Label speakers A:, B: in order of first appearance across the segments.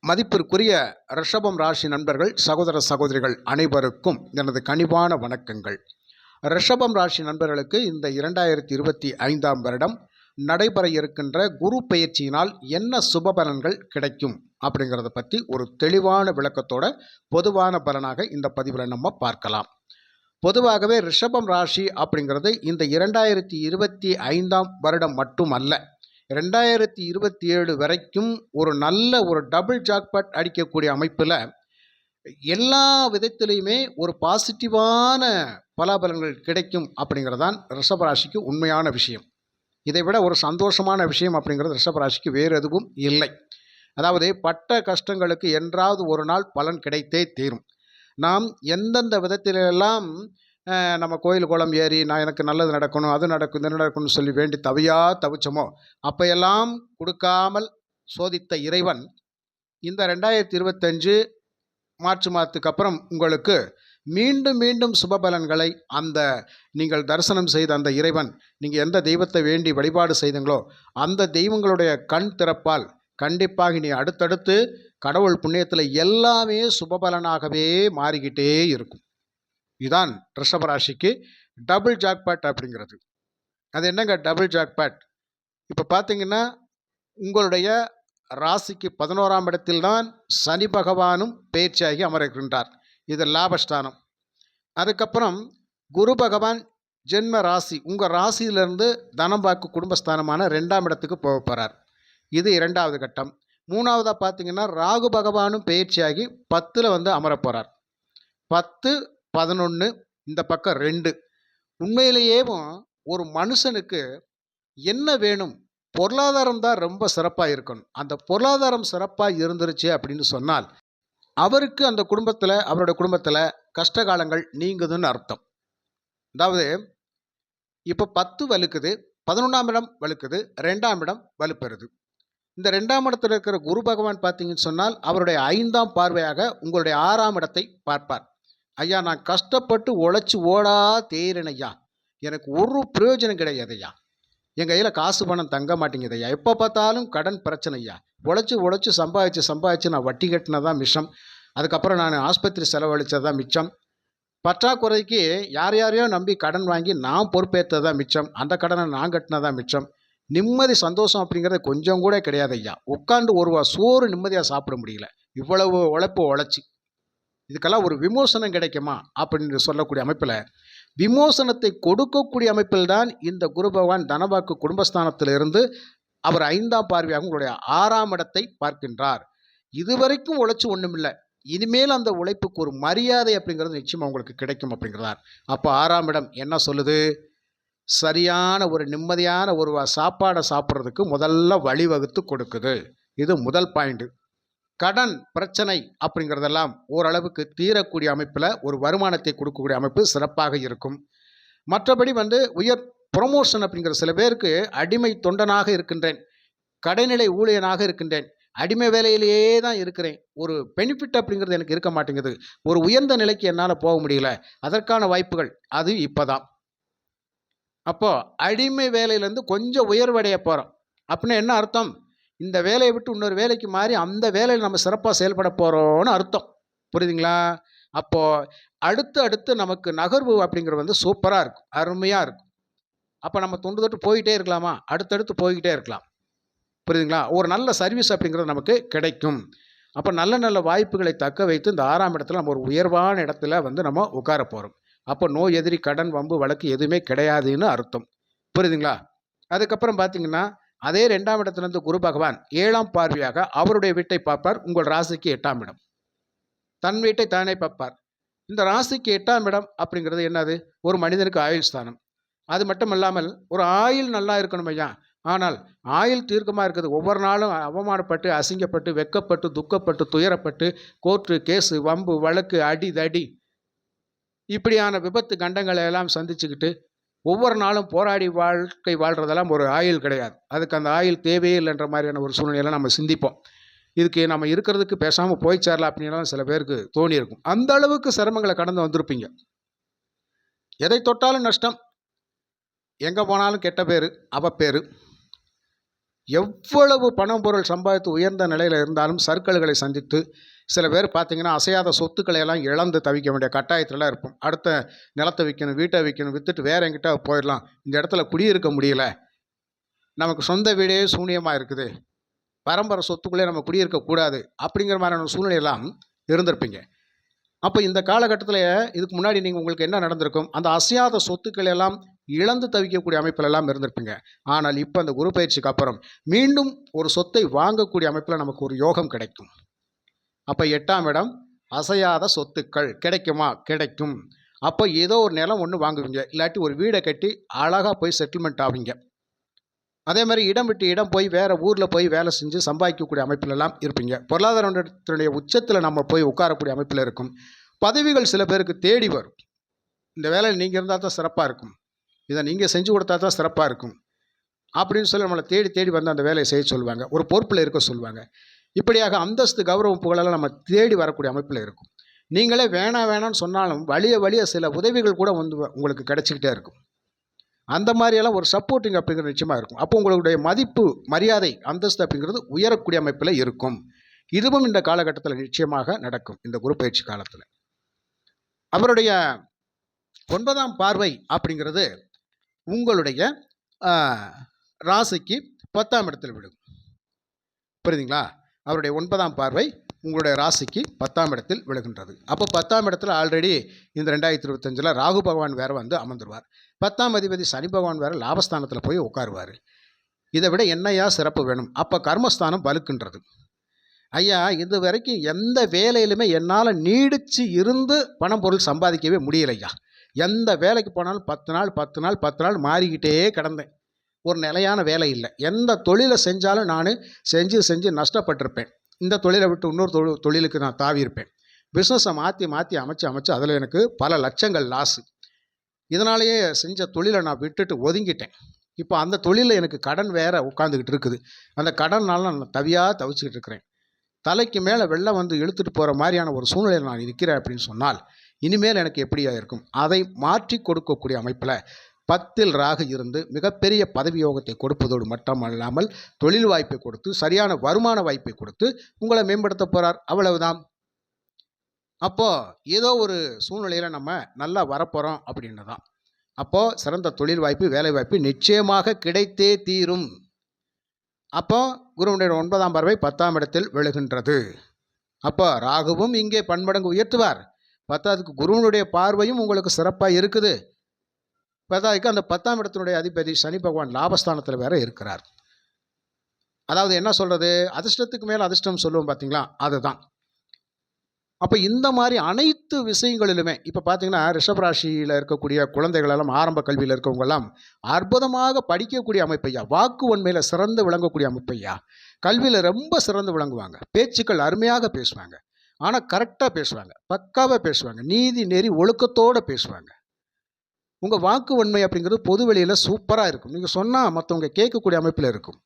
A: மதிப்பிற்குரிய ரிஷபம் ராசி நண்பர்கள், சகோதர சகோதரிகள் அனைவருக்கும் எனது கனிவான வணக்கங்கள். ரிஷபம் ராசி நண்பர்களுக்கு இந்த 2025ஆம் வருடம் நடைபெற இருக்கின்ற குரு பெயர்ச்சியினால் என்ன சுப பலன்கள் கிடைக்கும் அப்படிங்கிறத பற்றி ஒரு தெளிவான விளக்கத்தோட பொதுவான பலனாக இந்த பதிவில் நம்ம பார்க்கலாம். பொதுவாகவே ரிஷபம் ராசி அப்படிங்கிறது இந்த 2025ஆம் வருடம் மட்டுமல்ல, 2027 வரைக்கும் ஒரு நல்ல டபுள் ஜாக்பாட் அடிக்கக்கூடிய அமைப்பில் எல்லா விதத்திலையுமே ஒரு பாசிட்டிவான பலாபலன்கள் கிடைக்கும் அப்படிங்கிறதான் ரிஷபராசிக்கு உண்மையான விஷயம். இதை விட ஒரு சந்தோஷமான விஷயம் அப்படிங்கிறது ரிஷபராசிக்கு வேறு எதுவும் இல்லை. அதாவது பட்ட கஷ்டங்களுக்கு என்றாவது ஒரு நாள் பலன் கிடைத்தே தீரும். நாம் எந்தெந்த விதத்திலெல்லாம் நம்ம கோயில் குளம் ஏறி எனக்கு நல்லது நடக்கணும், அது நடக்கும், இது நடக்கணும்னு சொல்லி வேண்டி தவிச்சோமோ அப்பையெல்லாம் கொடுக்காமல் சோதித்த இறைவன் இந்த 2025 மார்ச் மாதத்துக்கு அப்புறம் உங்களுக்கு மீண்டும் மீண்டும் சுபபலன்களை அந்த நீங்கள் தரிசனம் செய்த அந்த இறைவன், நீங்கள் எந்த தெய்வத்தை வேண்டி வழிபாடு செய்தீங்களோ அந்த தெய்வங்களுடைய கண் திறப்பால் கண்டிப்பாக நீ அடுத்தடுத்து கடவுள் புண்ணியத்தில் எல்லாமே சுபபலனாகவே மாறிக்கிட்டே இருக்கும். இதுதான் ரிஷபராசிக்கு டபுள் ஜாக்பாட் அப்படிங்கிறது. அது என்னங்க டபுள் ஜாக்பாட்? இப்போ பார்த்தீங்கன்னா உங்களுடைய ராசிக்கு 11ஆம் இடத்தில் தான் சனி பகவானும் பெயர்ச்சியாகி அமர்கின்றார். இது லாபஸ்தானம். அதுக்கப்புறம் குரு பகவான் ஜென்ம ராசி, உங்கள் ராசியிலிருந்து தனம் வாக்கு குடும்பஸ்தானமான 2ஆம் இடத்துக்கு போக போகிறார். இது 2வது கட்டம். 3வதாக பார்த்தீங்கன்னா ராகு பகவானும் பெயர்ச்சியாகி 10ல் அமர போகிறார். 10, 11 இந்த பக்கம் 2. உண்மையிலேயே ஒரு மனுஷனுக்கு என்ன வேணும்? பொருளாதாரம் தான் ரொம்ப சிறப்பாக இருக்கணும். அந்த பொருளாதாரம் சிறப்பாக இருந்துருச்சு அப்படின்னு சொன்னால் அவருக்கு அந்த குடும்பத்தில், அவருடைய குடும்பத்தில் கஷ்டகாலங்கள் நீங்குதுன்னு அர்த்தம். அதாவது இப்போ 10 வலுக்குது, 11ஆம் இடம் வலுக்குது, 2ஆம் இடம் வலுப்பெறுது. இந்த 2ஆம் இடத்துல இருக்கிற குரு பகவான் பார்த்தீங்கன்னு சொன்னால் அவருடைய 5ஆம் பார்வையாக உங்களுடைய 6ஆம் இடத்தை பார்ப்பார். ஐயா, நான் கஷ்டப்பட்டு உழைச்சி ஓடா தேயிறேன் ஐயா, எனக்கு ஒரு பிரயோஜனம் கிடையாது ஐயா, என் கையில் காசு பணம் தங்க மாட்டேங்குது ஐயா, எப்போ பார்த்தாலும் கடன் பிரச்சனை ஐயா, உழைச்சி சம்பாதிச்சு நான் வட்டி கட்டினதான் மிச்சம், அதுக்கப்புறம் நான் ஆஸ்பத்திரி செலவழித்ததான் மிச்சம், பற்றாக்குறைக்கு யாரையோ நம்பி கடன் வாங்கி நான் பொறுப்பேற்றதான் மிச்சம், அந்த கடனை நான் கட்டினதான் மிச்சம், நிம்மதி சந்தோஷம் அப்படிங்கிறது கொஞ்சம் கூட கிடையாது ஐயா, உட்காந்து ஒரு சோறு நிம்மதியாக சாப்பிட முடியல, இவ்வளவு உழைச்சி இதுக்கெல்லாம் ஒரு விமோசனம் கிடைக்குமா அப்படின்னு சொல்லக்கூடிய அமைப்பில், விமோசனத்தை கொடுக்கக்கூடிய அமைப்பில் தான் இந்த குரு பகவான் தனவாக்கு குடும்பஸ்தானத்திலிருந்து அவர் 5ஆம் பார்வையாக உங்களுடைய 6ஆம் இடத்தை பார்க்கின்றார். இதுவரைக்கும் உழைச்சி ஒன்றுமில்லை, இனிமேல் அந்த உழைப்புக்கு ஒரு மரியாதை அப்படிங்கிறது நிச்சயமாக உங்களுக்கு கிடைக்கும் அப்படிங்கிறார். அப்போ 6ஆம் இடம் என்ன சொல்லுது? சரியான ஒரு நிம்மதியான ஒரு சாப்பாடை சாப்பிட்றதுக்கு முதல்ல வழிவகுத்து கொடுக்குது. இது முதல் பாயிண்ட். கடன் பிரச்சனை அப்படிங்கிறதெல்லாம் ஓரளவுக்கு தீரக்கூடிய அமைப்பில் ஒரு வருமானத்தை கொடுக்கக்கூடிய அமைப்பு சிறப்பாக இருக்கும். மற்றபடி உயர் ப்ரொமோஷன் அப்படிங்கிற, சில பேருக்கு அடிமை தொண்டனாக இருக்கின்றேன், கடைநிலை ஊழியனாக இருக்கின்றேன், அடிமை வேலையிலேயே தான் இருக்கிறேன், ஒரு பெனிஃபிட் அப்படிங்கிறது எனக்கு இருக்க மாட்டேங்குது, ஒரு உயர்ந்த நிலைக்கு என்னால் போக முடியல, அதற்கான வாய்ப்புகள் அது இப்போ தான். அப்போது அடிமை வேலையிலேருந்து கொஞ்சம் உயர்வடைய போகிறோம் அப்படின்னா என்ன அர்த்தம்? இந்த வேலையை விட்டு இன்னொரு வேலைக்கு மாறி அந்த வேலையில் நம்ம சிறப்பாக செயல்பட போகிறோன்னு அர்த்தம். புரியுதுங்களா? அப்போது அடுத்து நமக்கு நகர்வு அப்படிங்கிறது சூப்பராக இருக்கும், அருமையாக இருக்கும். அப்போ நம்ம தொட்டு போயிட்டே இருக்கலாமா? அடுத்தடுத்து போய்கிட்டே இருக்கலாம். புரியுதுங்களா? ஒரு நல்ல சர்வீஸ் அப்படிங்கிறது நமக்கு கிடைக்கும். அப்போ நல்ல வாய்ப்புகளை தக்க வைத்து இந்த 6ஆம் இடத்துல நம்ம ஒரு உயர்வான இடத்துல நம்ம உட்கார போகிறோம். அப்போ நோய் எதிரி கடன் வம்பு வழக்கு எதுவுமே கிடையாதுன்னு அர்த்தம். புரியுதுங்களா? அதுக்கப்புறம் பார்த்தீங்கன்னா அதே 2ஆம் இடத்திலிருந்து குரு பகவான் 7ஆம் பார்வையாக அவருடைய வீட்டை பார்ப்பார். உங்கள் ராசிக்கு 8ஆம் இடம், தன் வீட்டை தானே பார்ப்பார். இந்த ராசிக்கு 8ஆம் இடம் அப்படிங்கிறது என்னது? ஒரு மனிதனுக்கு ஆயுள் ஸ்தானம். அது மட்டும் இல்லாமல் ஒரு ஆயுள் நல்லா இருக்கணும் ஐயா, ஆனால் ஆயுள் தீர்க்கமாக இருக்குது, ஒவ்வொரு நாளும் அவமானப்பட்டு, அசிங்கப்பட்டு, வெக்கப்பட்டு, துக்கப்பட்டு, துயரப்பட்டு, கோர்ட்டு கேஸு, வம்பு வழக்கு, அடி தடி, இப்படியான விபத்து கண்டங்களை எல்லாம் சந்திச்சுக்கிட்டு ஒவ்வொரு நாளும் போராடி வாழ்க்கை வாழ்கிறதெல்லாம் ஒரு ஆயுள் கிடையாது. அதுக்கு அந்த ஆயுள் தேவையே இல்லைன்ற மாதிரியான ஒரு சூழ்நிலையெல்லாம் நம்ம சிந்திப்போம். இதுக்கு நம்ம இருக்கிறதுக்கு பேசாமல் போய் சேரலாம் அப்படின்லாம் சில பேருக்கு தோணியிருக்கும். அந்த அளவுக்கு சிரமங்களை கடந்து வந்திருப்பீங்க. எதை தொட்டாலும் நஷ்டம், எங்கே போனாலும் கெட்ட பேர், அவப்பேர், எவ்வளவு பணம் பொருள் சம்பாதித்து உயர்ந்த நிலையில் இருந்தாலும் சர்க்கல்களை சந்தித்து சில பேர் பார்த்திங்கன்னா அசையாத சொத்துக்களை எல்லாம் இழந்து தவிக்க வேண்டிய கட்டாயத்திலலாம் இருப்போம். அடுத்த நிலத்தை விற்கணும், வீட்டை விற்கணும், விற்றுட்டு வேறு எங்கிட்ட போயிடலாம், இந்த இடத்துல குடியிருக்க முடியல, நமக்கு சொந்த வீடே சூனியமாக இருக்குது, பரம்பரை சொத்துக்குள்ளே நம்ம குடியிருக்கக்கூடாது அப்படிங்கிற மாதிரியான சூழ்நிலையெல்லாம் இருந்திருப்பீங்க. அப்போ இந்த காலகட்டத்தில் இதுக்கு முன்னாடி நீங்கள் உங்களுக்கு என்ன நடந்திருக்கும்? அந்த அசையாத சொத்துக்கள் எல்லாம் இழந்து தவிக்கக்கூடிய அமைப்பில் எல்லாம் இருந்திருப்பீங்க. ஆனால் இப்போ அந்த குரு பயிற்சிக்கு அப்புறம் மீண்டும் ஒரு சொத்தை வாங்கக்கூடிய அமைப்பில் நமக்கு ஒரு யோகம் கிடைக்கும். அப்போ 8ஆம் இடம் அசையாத சொத்துக்கள் கிடைக்குமா? கிடைக்கும். அப்போ ஏதோ ஒரு நிலம் ஒன்று வாங்குவீங்க, இல்லாட்டி ஒரு வீடை கட்டி அழகாக போய் செட்டில்மெண்ட் ஆவீங்க. அதே மாதிரி இடம் விட்டு இடம் போய் வேறு ஊரில் போய் வேலை செஞ்சு சம்பாதிக்கக்கூடிய அமைப்பிலெல்லாம் இருப்பீங்க. பொருளாதாரத்தினுடைய உச்சத்தில் நம்ம போய் உட்காரக்கூடிய அமைப்பில் இருக்கும். பதவிகள் சில பேருக்கு தேடி வரும். இந்த வேலையில் நீங்கள் இருந்தால் தான் சிறப்பாக இருக்கும், இதை நீங்கள் செஞ்சு கொடுத்தா தான் சிறப்பாக இருக்கும் அப்படின்னு சொல்லி நம்மளை தேடி தேடி வந்து அந்த வேலையை செய்ய சொல்லுவாங்க, ஒரு பொறுப்பில் இருக்க சொல்லுவாங்க. இப்படியாக அந்தஸ்து கௌரவம் புகழெல்லாம் நம்ம தேடி வரக்கூடிய அமைப்பில் இருக்கும். நீங்களே வேணாம் வேணான்னு சொன்னாலும் வழிய சில உதவிகள் கூட வந்து உங்களுக்கு கிடைச்சிக்கிட்டே இருக்கும். அந்த மாதிரியெல்லாம் ஒரு சப்போர்ட்டிங் அப்படிங்கிறது நிச்சயமாக இருக்கும். அப்போ உங்களுடைய மதிப்பு, மரியாதை, அந்தஸ்து அப்படிங்கிறது உயரக்கூடிய அமைப்பில் இருக்கும். இதுவும் இந்த காலகட்டத்தில் நிச்சயமாக நடக்கும், இந்த குரு பயிற்சி காலத்தில். அவருடைய 9ஆம் பார்வை அப்படிங்கிறது உங்களுடைய ராசிக்கு 10ஆம் இடத்தில் விடும். புரியுதுங்களா? அவருடைய 9ஆம் பார்வை உங்களுடைய ராசிக்கு 10ஆம் இடத்தில் விழுகின்றது. அப்போ 10ஆம் இடத்துல ஆல்ரெடி இந்த 2025 ராகு பகவான் வேறு வந்து அமர்ந்துருவார். 10ஆம் அதிபதி சனி பகவான் வேறு லாபஸ்தானத்தில் போய் உட்காருவார். இதை விட என்னையா சிறப்பு வேணும்? அப்போ கர்மஸ்தானம் வலுக்கின்றது. ஐயா, இது வரைக்கும் எந்த வேலையிலுமே என்னால் நீடித்து இருந்து பணம் பொருள் சம்பாதிக்கவே முடியலையா. எந்த வேலைக்கு போனாலும் 10 நாள் மாறிக்கிட்டே கிடந்தேன். ஒரு நிலையான வேலை இல்லை. எந்த தொழிலை செஞ்சாலும் நான் செஞ்சு நஷ்டப்பட்டிருப்பேன். இந்த தொழிலை விட்டு இன்னொரு தொழிலுக்கு நான் தாவியிருப்பேன். பிஸ்னஸை மாற்றி அமைச்சு அதில் எனக்கு பல லட்சங்கள் லாஸு. இதனாலேயே செஞ்ச தொழிலை நான் விட்டுட்டு ஒதுங்கிட்டேன். இப்போ அந்த தொழிலில் எனக்கு கடன் வேறு உட்காந்துக்கிட்டு இருக்குது. அந்த கடனால் நான் தவிச்சிக்கிட்டு இருக்கிறேன். தலைக்கு மேலே வெள்ளம் வந்து இழுத்துட்டு போகிற மாதிரியான ஒரு சூழ்நிலையில் நான் இருக்கிறேன் அப்படின்னு சொன்னால் இனிமேல் எனக்கு எப்படியா இருக்கும்? அதை மாற்றி கொடுக்கக்கூடிய அமைப்பில் 10ல் ராகு இருந்து மிகப்பெரிய பதவி யோகத்தை கொடுப்பதோடு மட்டுமல்லாமல் தொழில் வாய்ப்பை கொடுத்து, சரியான வருமான வாய்ப்பை கொடுத்து உங்களை மேம்படுத்த போகிறார். அவ்வளவுதான். அப்போது ஏதோ ஒரு சூழ்நிலையில் நம்ம நல்லா வரப்போகிறோம் அப்படின்னு தான். அப்போது சிறந்த தொழில் வாய்ப்பு, வேலை வாய்ப்பு நிச்சயமாக கிடைத்தே தீரும். அப்போ குருவுடைய 9ஆம் பார்வை 10ஆம் இடத்தில் விழுகின்றது. அப்போ ராகுவும் இங்கே பன்மடங்கு உயர்த்துவார். 10ஆவதுக்கு குருவனுடைய பார்வையும் உங்களுக்கு சிறப்பாக இருக்குது. 10ஆவதுக்கு அந்த 10ஆம் இடத்தினுடைய அதிபதி சனி பகவான் லாபஸ்தானத்தில் வேற இருக்கிறார். அதாவது என்ன சொல்கிறது, அதிர்ஷ்டத்துக்கு மேலே அதிர்ஷ்டம் சொல்லுவோம் பார்த்தீங்களா, அதுதான். அப்போ இந்த மாதிரி அனைத்து விஷயங்களிலுமே இப்போ பார்த்தீங்கன்னா ரிஷபராசியில் இருக்கக்கூடிய குழந்தைகளெல்லாம், ஆரம்ப கல்வியில் இருக்கவங்கெல்லாம் அற்புதமாக படிக்கக்கூடிய அமைப்பையா, வாக்கு உண்மையில் சிறந்து விளங்கக்கூடிய அமைப்பையா, கல்வியில் ரொம்ப சிறந்து விளங்குவாங்க, பேச்சுக்கள் அருமையாக பேசுவாங்க, ஆனால் கரெக்டாக பேசுவாங்க, பக்காவாக பேசுவாங்க, நீதி நெறி ஒழுக்கத்தோடு பேசுவாங்க. உங்கள் வாக்கு உண்மை அப்படிங்கிறது பொது வெளியில் சூப்பராக இருக்கும். நீங்கள் சொன்னால் மற்றவங்க கேட்கக்கூடிய அமைப்பில் இருக்கும்.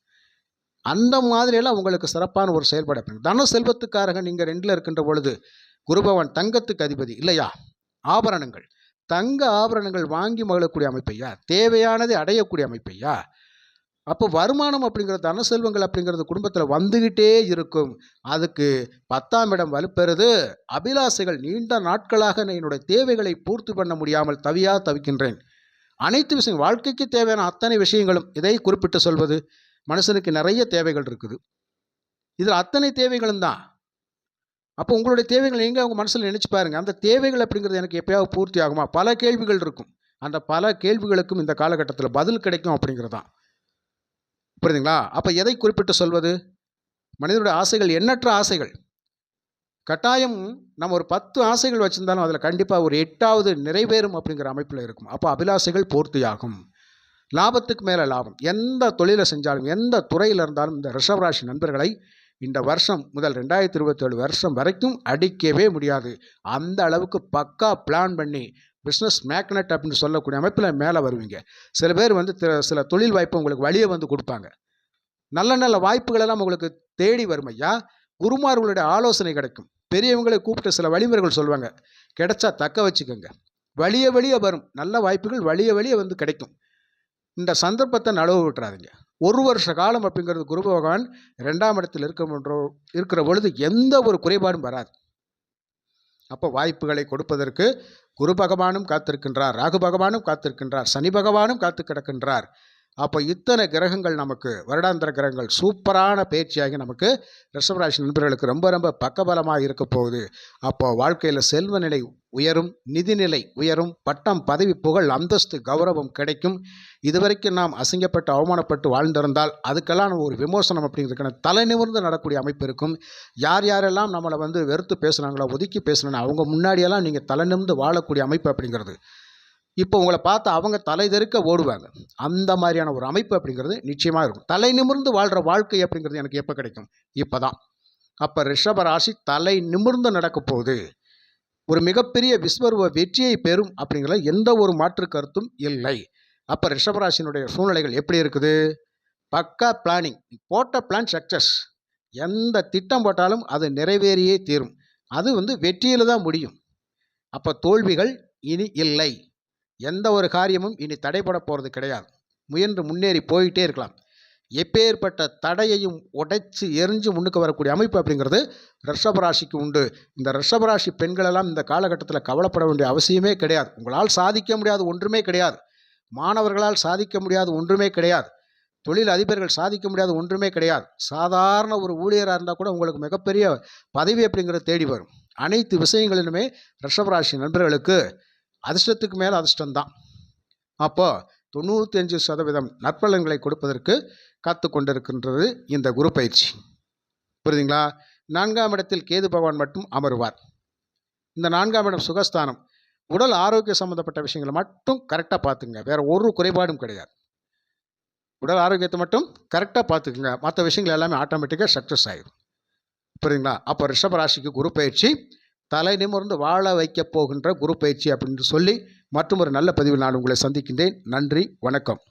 A: அந்த மாதிரியெல்லாம் உங்களுக்கு சிறப்பான ஒரு செயல்பாடு அப்படிங்க. தன செல்வத்துக்காரங்க நீங்கள் 2ல் இருக்கின்ற பொழுது குருபவன் தங்கத்துக்கு அதிபதி இல்லையா, ஆபரணங்கள், தங்க ஆபரணங்கள் வாங்கி மகிழக்கூடிய அமைப்பையா, தேவையானதை அடையக்கூடிய அமைப்பையா. அப்போ வருமானம் அப்படிங்கிறது, தன செல்வங்கள் அப்படிங்கிறது குடும்பத்தில் வந்துக்கிட்டே இருக்கும். அதுக்கு 10ஆம் இடம் வலுப்பெறுது. அபிலாசைகள், நீண்ட நாட்களாக என்னுடைய தேவைகளை பூர்த்தி பண்ண முடியாமல் தவிக்கின்றேன். அனைத்து விஷயம், வாழ்க்கைக்கு தேவையான அத்தனை விஷயங்களும், இதை குறிப்பிட்டு சொல்வது, மனுஷனுக்கு நிறைய தேவைகள் இருக்குது, இதில் அத்தனை தேவைகளும் தான். அப்போ உங்களுடைய தேவைகள் நீங்கள் உங்கள் மனசில் நினச்சி பாருங்கள். அந்த தேவைகள் அப்படிங்கிறது எனக்கு எப்போயாவது பூர்த்தி ஆகுமா? பல கேள்விகள் இருக்கும். அந்த பல கேள்விகளுக்கும் இந்த காலகட்டத்தில் பதில் கிடைக்கும் அப்படிங்கிறது தான். புரியுதுங்களா? அப்போ எதை குறிப்பிட்டு சொல்வது? மனிதனுடைய ஆசைகள் எண்ணற்ற ஆசைகள். கட்டாயம் நம்ம ஒரு 10 ஆசைகள் வச்சுருந்தாலும் அதில் கண்டிப்பாக ஒரு 8வது நிறைவேறும் அப்படிங்கிற அமைப்பில் இருக்கும். அப்போ அபிலாசைகள் பூர்த்தியாகும். லாபத்துக்கு மேலே லாபம். எந்த தொழிலை செஞ்சாலும், எந்த துறையில் இருந்தாலும் இந்த ரிஷபராசி நண்பர்களை இந்த வருஷம் முதல் 2027 வருஷம் வரைக்கும் அடிக்கவே முடியாது. அந்த அளவுக்கு பக்கா பிளான் பண்ணி பிஸ்னஸ் மேக்னெட் அப்படின்னு சொல்லக்கூடிய அமைப்பில் மேலே வருவீங்க. சில பேர் வந்து சில தொழில் வாய்ப்பு உங்களுக்கு வழியை வந்து கொடுப்பாங்க. நல்ல நல்ல வாய்ப்புகளெல்லாம் உங்களுக்கு தேடி வரும் ஐயா. குருமார்களுடைய ஆலோசனை கிடைக்கும். பெரியவங்களை கூப்பிட்டு சில வழிமுறைகள் சொல்லுவாங்க. கிடைச்சா தக்க வச்சுக்கோங்க. வழிய வழிய வரும் நல்ல வாய்ப்புகள், வழிய வந்து கிடைக்கும். இந்த சந்தர்ப்பத்தை நழுவ விட்டுறாதீங்க. ஒரு வருஷ காலம் அப்படிங்கிறது குரு பகவான் 2ஆம் இடத்தில் இருக்கிற பொழுது எந்த ஒரு குறைபாடும் வராது. அப்போ வாய்ப்புகளை கொடுப்பதற்கு குரு பகவானும் காத்திருக்கின்றார், ராகு பகவானும் காத்திருக்கின்றார், சனி பகவானும் காத்து கிடக்கின்றார். அப்போ இத்தனை கிரகங்கள் நமக்கு வருடாந்திர கிரகங்கள் சூப்பரான பயிற்சியாகி நமக்கு ரிஷபராசி நண்பர்களுக்கு ரொம்ப ரொம்ப பக்கபலமாக இருக்க போகுது. அப்போ வாழ்க்கையில் செல்வ நிலை உயரும், நிதிநிலை உயரும், பட்டம் பதவி புகழ் அந்தஸ்து கௌரவம் கிடைக்கும். இதுவரைக்கும் நாம் அசிங்கப்பட்டு அவமானப்பட்டு வாழ்ந்திருந்தால் அதுக்கெல்லாம் ஒரு விமோசனம் அப்படிங்கிறதுக்கான தலை நிமிர்ந்து நடக்கூடிய அமைப்பு இருக்கும். யார் யாரெல்லாம் நம்மளை வெறுத்து பேசுனாங்களோ, ஒதுக்கி பேசுனாங்க, அவங்க முன்னாடியெல்லாம் நீங்கள் தலை நிமிர்ந்து வாழக்கூடிய அமைப்பு அப்படிங்கிறது இப்போ உங்களை பார்த்து அவங்க தலை தெறிக்க ஓடுவாங்க. அந்த மாதிரியான ஒரு அமைப்பு அப்படிங்கிறது நிச்சயமாக இருக்கும். தலை நிமிர்ந்து வாழ்கிற வாழ்க்கை அப்படிங்கிறது எனக்கு எப்போ கிடைக்கும்? இப்போ தான். அப்போ ரிஷபராசி தலை நிமிர்ந்து நடக்க போகுது. ஒரு மிகப்பெரிய விஸ்வரூப வெற்றியை பெறும் அப்படிங்கிற எந்த ஒரு மாற்று கருத்தும் இல்லை. அப்போ ரிஷபராசினுடைய சூழ்நிலைகள் எப்படி இருக்குது? பக்கா பிளானிங், போட்ட பிளான் சக்ஸஸ். எந்த திட்டம் போட்டாலும் அது நிறைவேறியே தீரும். அது வெற்றியில் தான் முடியும். அப்போ தோல்விகள் இனி இல்லை. எந்த ஒரு காரியமும் இனி தடைபட போகிறது கிடையாது. முயன்று முன்னேறி போயிட்டே இருக்கலாம். எப்பேற்பட்ட தடையையும் உடைச்சு எரிஞ்சு முன்னுக்கு வரக்கூடிய அமைப்பு அப்படிங்கிறது ரிஷபராசிக்கு உண்டு. இந்த ரிஷபராசி பெண்களெல்லாம் இந்த காலகட்டத்தில் கவலைப்பட வேண்டிய அவசியமே கிடையாது. உங்களால் சாதிக்க முடியாத ஒன்றுமே கிடையாது. மாணவர்களால் சாதிக்க முடியாத ஒன்றுமே கிடையாது. தொழில் அதிபர்கள் சாதிக்க முடியாத ஒன்றுமே கிடையாது. சாதாரண ஒரு ஊழியராக இருந்தால் கூட உங்களுக்கு மிகப்பெரிய பதவி அப்படிங்கிறது தேடி வரும். அனைத்து விஷயங்களிலுமே ரிஷபராசி நண்பர்களுக்கு அதிர்ஷ்டத்துக்கு மேலே அதிர்ஷ்டம்தான். அப்போது 95% நற்பலன்களை கொடுப்பதற்கு காத்து கொண்டிருக்கின்றது இந்த குரு பயிற்சி. புரியுதுங்களா? 4ஆம் இடத்தில் கேது பகவான் மட்டும் அமருவார். இந்த 4ஆம் இடம் சுகஸ்தானம். உடல் ஆரோக்கிய சம்மந்தப்பட்ட விஷயங்களை மட்டும் கரெக்டாக பார்த்துங்க. வேறு ஒரு குறைபாடும் கிடையாது. உடல் ஆரோக்கியத்தை மட்டும் கரெக்டாக பார்த்துக்குங்க. மற்ற விஷயங்கள் எல்லாமே ஆட்டோமேட்டிக்காக சக்ஸஸ் ஆகிடும். புரியுதுங்களா? அப்போ ரிஷபராசிக்கு குரு பயிற்சி தலை நிமிர்ந்து வாழ வைக்கப் போகின்ற குரு பயிற்சி அப்படின்னு சொல்லி மற்றும் ஒரு நல்ல பதிவில் நான் உங்களை சந்திக்கின்றேன். நன்றி, வணக்கம்.